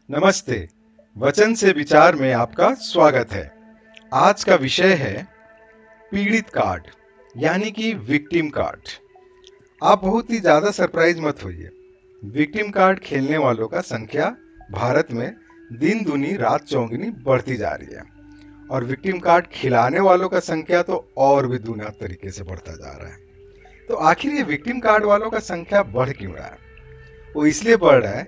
नमस्ते। वचन से विचार में आपका स्वागत है। आज का विषय है पीड़ित कार्ड यानी कि विक्टिम कार्ड। आप बहुत ही ज्यादा सरप्राइज मत होइए। विक्टिम कार्ड खेलने वालों का संख्या भारत में दिन दुनी रात चौगुनी बढ़ती जा रही है और विक्टिम कार्ड खिलाने वालों का संख्या तो और भी दूना तरीके से बढ़ता जा रहा है। तो आखिर ये विक्टिम कार्ड वालों का संख्या बढ़ क्यों रहा है? वो इसलिए बढ़ रहा है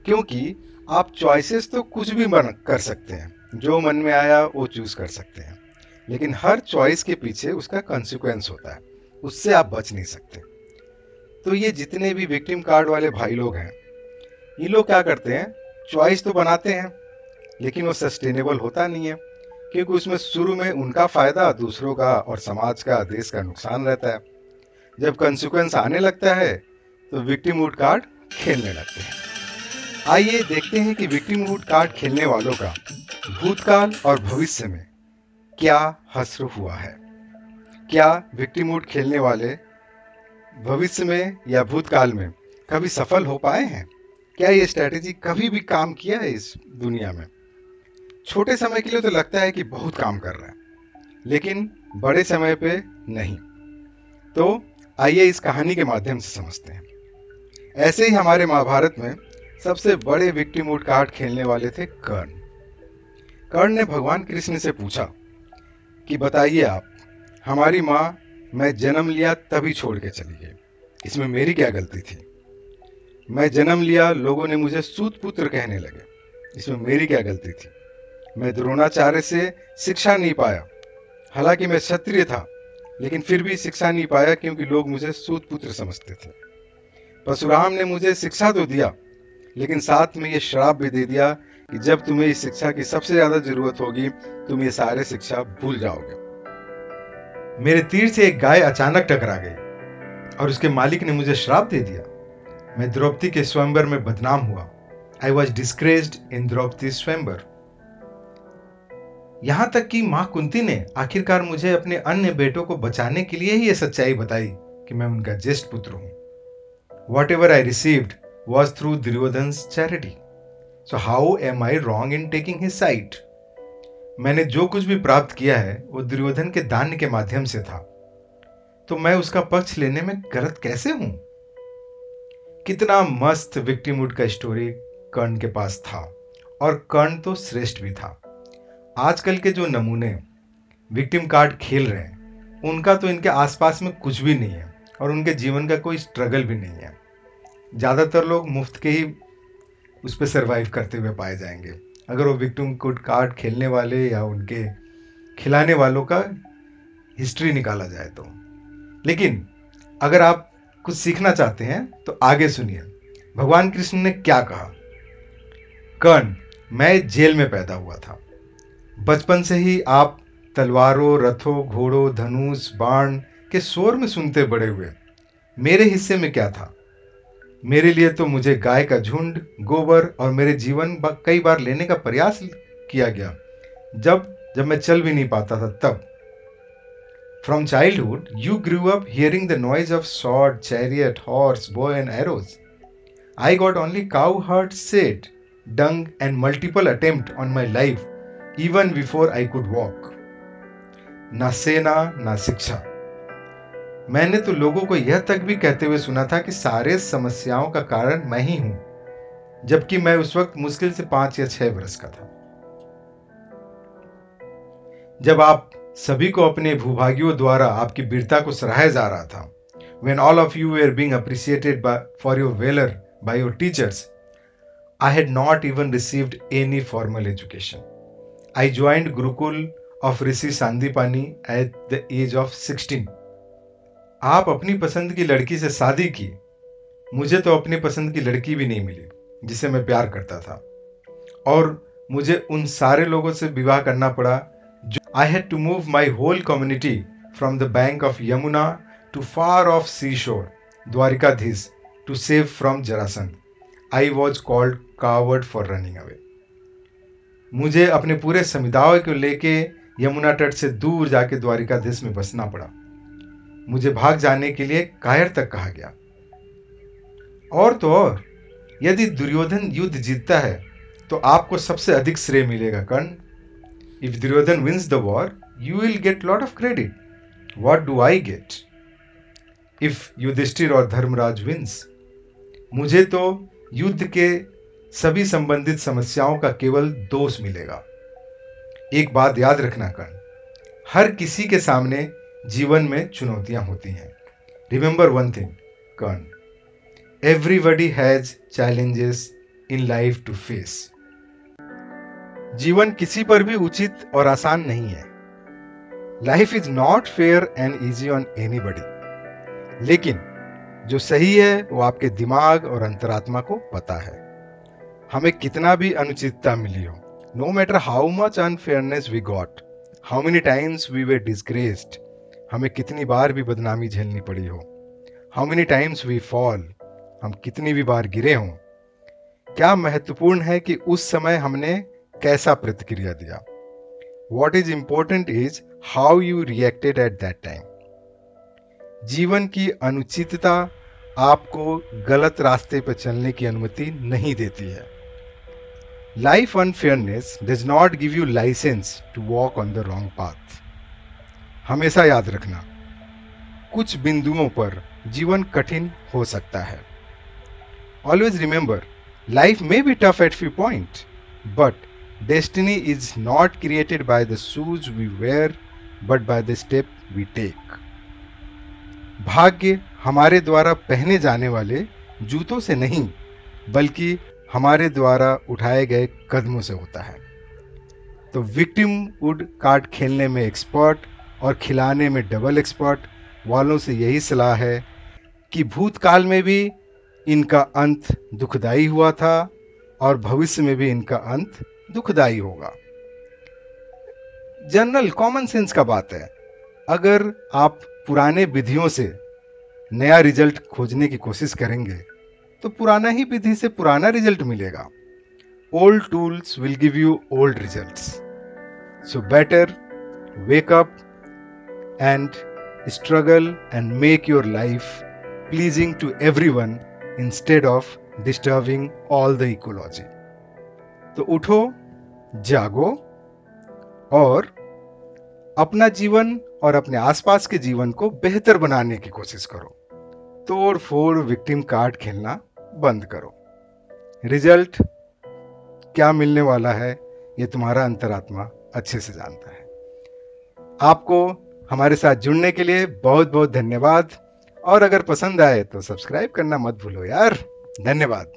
क्योंकि आप चॉइसेस तो कुछ भी कर सकते हैं, जो मन में आया वो चूज कर सकते हैं, लेकिन हर चॉइस के पीछे उसका कॉन्सिक्वेंस होता है, उससे आप बच नहीं सकते। तो ये जितने भी विक्टिम कार्ड वाले भाई लोग हैं, ये लोग क्या करते हैं, चॉइस तो बनाते हैं लेकिन वो सस्टेनेबल होता नहीं है, क्योंकि उसमें शुरू में उनका फायदा, दूसरों का और समाज का, देश का नुकसान रहता है। जब कॉन्सिक्वेंस आने लगता है तो विक्टिमहुड कार्ड खेलने लगते हैं। आइए देखते हैं कि विक्टिमहुड कार्ड खेलने वालों का भूतकाल और भविष्य में क्या हश्र हुआ है। क्या विक्टिमहुड खेलने वाले भविष्य में या भूतकाल में कभी सफल हो पाए हैं? क्या ये स्ट्रैटेजी कभी भी काम किया है इस दुनिया में? छोटे समय के लिए तो लगता है कि बहुत काम कर रहा है, लेकिन बड़े समय पे नहीं। तो आइए इस कहानी के माध्यम से समझते हैं। ऐसे ही हमारे महाभारत में सबसे बड़े विक्टिमहुड कार्ड खेलने वाले थे कर्ण। कर्ण ने भगवान कृष्ण से पूछा कि बताइए आप, हमारी माँ मैं जन्म लिया तभी छोड़ के चली गई, इसमें मेरी क्या गलती थी? मैं जन्म लिया, लोगों ने मुझे सूत पुत्र कहने लगे, इसमें मेरी क्या गलती थी? मैं द्रोणाचार्य से शिक्षा नहीं पाया, हालांकि मैं क्षत्रिय था, लेकिन फिर भी शिक्षा नहीं पाया क्योंकि लोग मुझे सूत पुत्र समझते थे। परशुराम ने मुझे शिक्षा तो दिया, लेकिन साथ में ये श्राप भी दे दिया कि जब तुम्हें इस शिक्षा की सबसे ज्यादा जरूरत होगी तुम ये सारे शिक्षा भूल जाओगे। मेरे तीर से एक गाय अचानक टकरा गई और उसके मालिक ने मुझे श्राप दे दिया। मैं द्रौपदी के स्वयंवर में बदनाम हुआ। आई वॉज डिस्ग्रेस्ड इन द्रौपदी स्वयंवर। यहां तक कि मां कुंती ने आखिरकार मुझे अपने अन्य बेटों को बचाने के लिए ही ये सच्चाई बताई कि मैं उनका ज्येष्ठ पुत्र हूं। Whatever I received was through Duryodhan's charity. So how am I wrong in taking his side? मैंने जो कुछ भी प्राप्त किया है वो दुर्योधन के दान के माध्यम से था, तो मैं उसका पक्ष लेने में गलत कैसे हूं? कितना मस्त विक्टिमहुड का स्टोरी कर्ण के पास था, और कर्ण तो श्रेष्ठ भी था। आजकल के जो नमूने विक्टिम कार्ड खेल रहे हैं, उनका तो इनके आसपास में कुछ भी नहीं है और उनके जीवन का कोई स्ट्रगल भी नहीं है। ज़्यादातर लोग मुफ्त के ही उस पर सर्वाइव करते हुए पाए जाएंगे अगर वो विक्टिमहुड कार्ड खेलने वाले या उनके खिलाने वालों का हिस्ट्री निकाला जाए तो। लेकिन अगर आप कुछ सीखना चाहते हैं तो आगे सुनिए भगवान कृष्ण ने क्या कहा। कर्ण, मैं जेल में पैदा हुआ था। बचपन से ही आप तलवारों, रथों, घोड़ों, धनुष, बाण के शोर में सुनते बड़े हुए। मेरे हिस्से में क्या था? मेरे लिए तो मुझे गाय का झुंड, गोबर और मेरे जीवन कई बार लेने का प्रयास किया गया, जब मैं चल भी नहीं पाता था तब। From childhood you grew up hearing the noise of sword, chariot, horse, bow and arrows. I got only cowherd shit, dung and multiple attempt on my life even before I could walk. ना सेना ना शिक्षा। मैंने तो लोगों को यह तक भी कहते हुए सुना था कि सारे समस्याओं का कारण मैं ही हूं, जबकि मैं उस वक्त मुश्किल से 5 या 6 वर्ष का था। जब आप सभी को अपने भूभागियों द्वारा आपकी वीरता को सराहा जा रहा था, when all of you were being appreciated for your valor by your teachers, I had not even received any formal education. I joined Gurukul of Rishi Sandipani at the age of 16. आप अपनी पसंद की लड़की से शादी की, मुझे तो अपनी पसंद की लड़की भी नहीं मिली जिसे मैं प्यार करता था, और मुझे उन सारे लोगों से विवाह करना पड़ा जो I had to move my whole community from the bank of Yamuna to far off seashore, Dwarikadhish, to save from Jarasandh. I was called coward for running away. मुझे अपने पूरे समुदाय को लेके यमुना तट से दूर जाके द्वारिकाधीश में बसना पड़ा। मुझे भाग जाने के लिए कायर तक कहा गया। और तो और, यदि दुर्योधन युद्ध जीतता है तो आपको सबसे अधिक श्रेय मिलेगा Karna. If Duryodhana wins the war you will get lot of credit, what do I get? If Yudhishthira और धर्मराज विंस, मुझे तो युद्ध के सभी संबंधित समस्याओं का केवल दोष मिलेगा। एक बात याद रखना कर्ण, हर किसी के सामने जीवन में चुनौतियां होती हैं। Remember one thing Karna, everybody has challenges in life to face. जीवन किसी पर भी उचित और आसान नहीं है। Life is not fair and easy on anybody, लेकिन जो सही है वो आपके दिमाग और अंतरात्मा को पता है। हमें कितना भी अनुचितता मिली हो, no matter how much unfairness we got, how many times we were disgraced, हमें कितनी बार भी बदनामी झेलनी पड़ी हो, how many times we fall, हम कितनी भी बार गिरे हों, क्या महत्वपूर्ण है कि उस समय हमने कैसा प्रतिक्रिया दिया। What is important is how you reacted at that time. जीवन की अनुचितता आपको गलत रास्ते पर चलने की अनुमति नहीं देती है। Life unfairness does not give you licence to walk on the wrong path. हमेशा याद रखना, कुछ बिंदुओं पर जीवन कठिन हो सकता है। Always remember, life may be tough at few points, but destiny is not created by the shoes we wear, but by the step we take. भाग्य हमारे द्वारा पहने जाने वाले जूतों से नहीं, बल्कि हमारे द्वारा उठाए गए कदमों से होता है। तो विक्टिमहुड कार्ड खेलने में एक्सपर्ट और खिलाने में डबल एक्सपर्ट वालों से यही सलाह है कि भूतकाल में भी इनका अंत दुखदाई हुआ था और भविष्य में भी इनका अंत दुखदाई होगा। जनरल कॉमन सेंस का बात है। अगर आप पुराने विधियों से नया रिजल्ट खोजने की कोशिश करेंगे तो पुराना ही विधि से पुराना रिजल्ट मिलेगा। Old tools will give you old results. So better wake up and struggle and make your life pleasing to everyone instead of disturbing all the ecology. तो उठो, जागो और अपना जीवन और अपने आसपास के जीवन को बेहतर बनाने की कोशिश करो। तोड़ फोड़ विक्टिम कार्ड खेलना बंद करो। रिजल्ट क्या मिलने वाला है ये तुम्हारा अंतरात्मा अच्छे से जानता है। आपको हमारे साथ जुड़ने के लिए बहुत बहुत धन्यवाद। और अगर पसंद आए तो सब्सक्राइब करना मत भूलो यार। धन्यवाद।